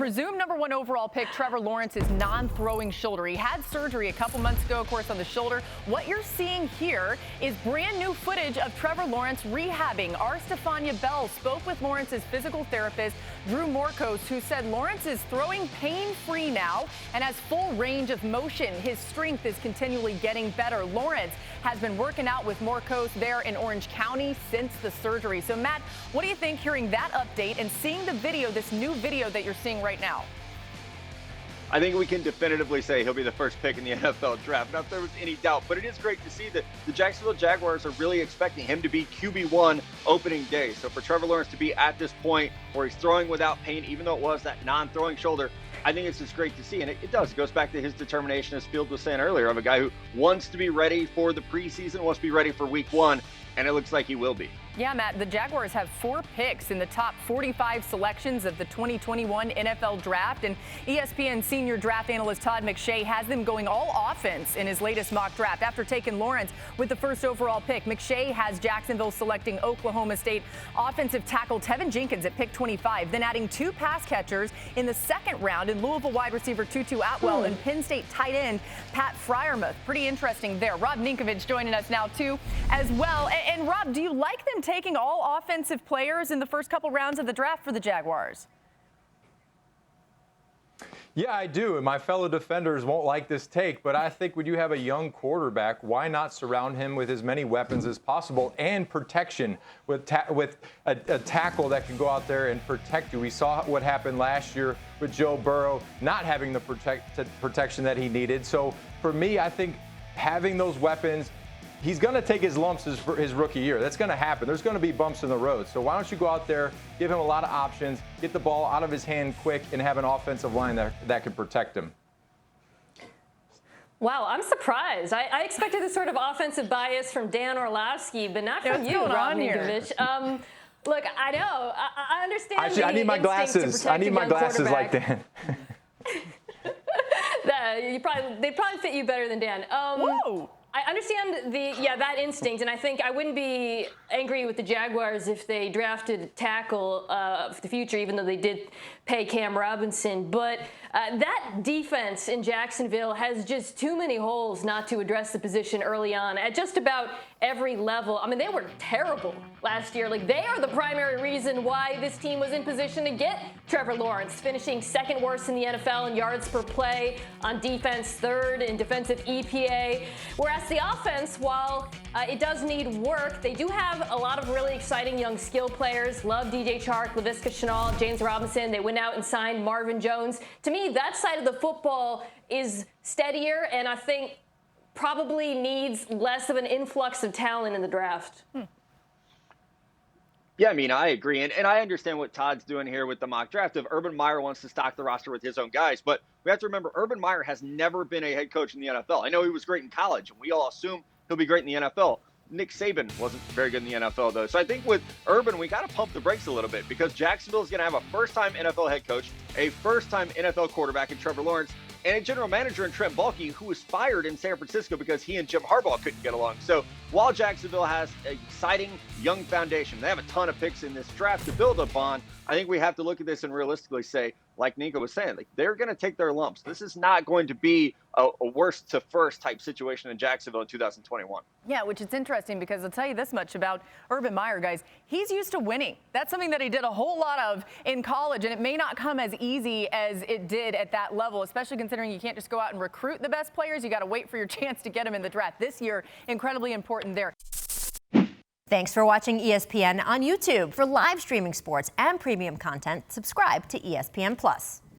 Presumed #1 overall pick Trevor Lawrence's non-throwing shoulder. He had surgery a couple months ago, of course, on the shoulder. What you're seeing here is brand new footage of Trevor Lawrence rehabbing. Our Stefania Bell spoke with Lawrence's physical therapist, Drew Morkos, who said Lawrence is throwing pain-free now and has full range of motion. His strength is continually getting better. Lawrence has been working out with Morkos there in Orange County since the surgery. So, Matt, what do you think hearing that update and seeing the video, this new video that you're seeing right now? I think we can definitively say he'll be the first pick in the NFL draft. Not if there was any doubt, but it is great to see that the Jacksonville Jaguars are really expecting him to be QB1 opening day. So for Trevor Lawrence to be at this point where he's throwing without pain, even though it was that non-throwing shoulder, I think it's just great to see. And it does. It goes back to his determination, as Field was saying earlier, of a guy who wants to be ready for the preseason, wants to be ready for week 1, and it looks like he will be. Yeah, Matt, the Jaguars have 4 picks in the top 45 selections of the 2021 NFL Draft, and ESPN senior draft analyst Todd McShay has them going all offense in his latest mock draft. After taking Lawrence with the first overall pick, McShay has Jacksonville selecting Oklahoma State offensive tackle Tevin Jenkins at pick 25, then adding 2 pass catchers in the second round in Louisville wide receiver Tutu Atwell and Penn State tight end Pat Freiermuth. Pretty interesting there. Rob Ninkovich joining us now, too, as well. And Rob, do you like them taking all offensive players in the first couple rounds of the draft for the Jaguars? Yeah, I do. And my fellow defenders won't like this take, but I think when you have a young quarterback, why not surround him with as many weapons as possible and protection with a tackle that can go out there and protect you. We saw what happened last year with Joe Burrow not having the protection that he needed. So for me, I think having those weapons, he's going to take his lumps his rookie year. That's going to happen. There's going to be bumps in the road. So why don't you go out there, give him a lot of options, get the ball out of his hand quick, and have an offensive line that can protect him. Wow, I'm surprised. I expected this sort of offensive bias from Dan Orlovsky, but not from you, Rob Ninkovich. Look, I know. I understand. Actually, I need my glasses. I need my glasses like Dan. They'd probably fit you better than Dan. Whoa. I understand that instinct, and I think I wouldn't be angry with the Jaguars if they drafted tackle for the future, even though they did pay Cam Robinson. But that defense in Jacksonville has just too many holes not to address the position early on at just about every level. I mean, they were terrible last year. Like, they are the primary reason why this team was in position to get Trevor Lawrence, finishing second worst in the NFL in yards per play, on defense third in defensive EPA. Whereas the offense, while it does need work, they do have a lot of really exciting young skill players. Love DJ Chark, Laviska Shenault, James Robinson. They went out and signed Marvin Jones. To me, that side of the football is steadier, and I think probably needs less of an influx of talent in the draft. Yeah, I mean, I agree. And I understand what Todd's doing here with the mock draft. If Urban Meyer wants to stock the roster with his own guys, but we have to remember Urban Meyer has never been a head coach in the NFL. I know he was great in college, and we all assume he'll be great in the NFL. Nick Saban wasn't very good in the NFL, though. So I think with Urban, we got to pump the brakes a little bit because Jacksonville is going to have a first-time NFL head coach, a first-time NFL quarterback in Trevor Lawrence, and a general manager in Trent Baalke, who was fired in San Francisco because he and Jim Harbaugh couldn't get along. So while Jacksonville has an exciting young foundation, they have a ton of picks in this draft to build upon, I think we have to look at this and realistically say, like Nico was saying, like, they're going to take their lumps. This is not going to be a worst to first type situation in Jacksonville in 2021. Yeah, which is interesting because I'll tell you this much about Urban Meyer, guys. He's used to winning. That's something that he did a whole lot of in college, and it may not come as easy as it did at that level, especially considering you can't just go out and recruit the best players. You got to wait for your chance to get them in the draft. This year, incredibly important there. Thanks for watching ESPN on YouTube. For live streaming sports and premium content, subscribe to ESPN+.